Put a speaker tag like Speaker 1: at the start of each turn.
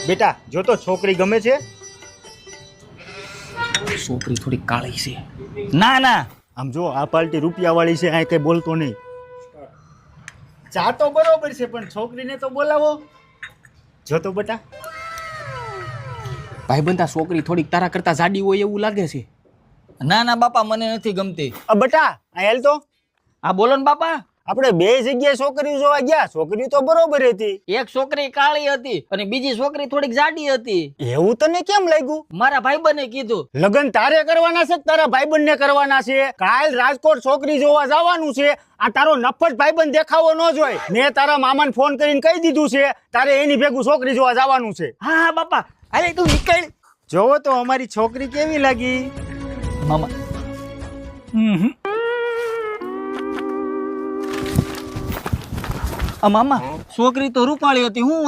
Speaker 1: બેટા જો તો છોકરી ગમે છે?
Speaker 2: છોકરી થોડી કાળી છે.
Speaker 1: ના ના, આમ જો આ પાર્ટી રૂપિયા વાળી છે, આ કઈ બોલતો નહીં. ચા તો બરોબર છે પણ છોકરીને તો બોલાવો. જો તો બેટા.
Speaker 2: ભાઈબંધ, આ છોકરી થોડીક તારા કરતા જાડી હોય એવું લાગે છે.
Speaker 3: ના ના બાપા, મને નથી ગમતી.
Speaker 1: બેટા આ હેલ તો.
Speaker 3: હા બોલો ને બાપા.
Speaker 1: આપણે બે જગ્યાએ છોકરીઓ જોવા ગયા, છોકરી તો બરોબર હતી.
Speaker 3: એક છોકરી કાળી હતી અને બીજી છોકરી થોડીક જાડી હતી.
Speaker 1: એવું તને કેમ લાગ્યું?
Speaker 3: મારા ભાઈબંધે કીધું.
Speaker 1: લગન તારે કરવાના છે કે તારા ભાઈબંધને કરવાના છે? કાલ રાજકોટ છોકરી જોવા જવાનું છે. આ તારો નફટ ભાઈબંધ દેખાવો ન જોઈએ. મેં તારા મામાને ફોન કરીને કહી દીધું છે તારે એની ભેગું છોકરી જોવા જવાનું છે.
Speaker 3: હા હા બાપા, અરે તું નીકળ.
Speaker 1: જોવો તો અમારી છોકરી કેવી લાગી.
Speaker 3: મામા મામા, છોકરી તો રૂપાળી હતી. હું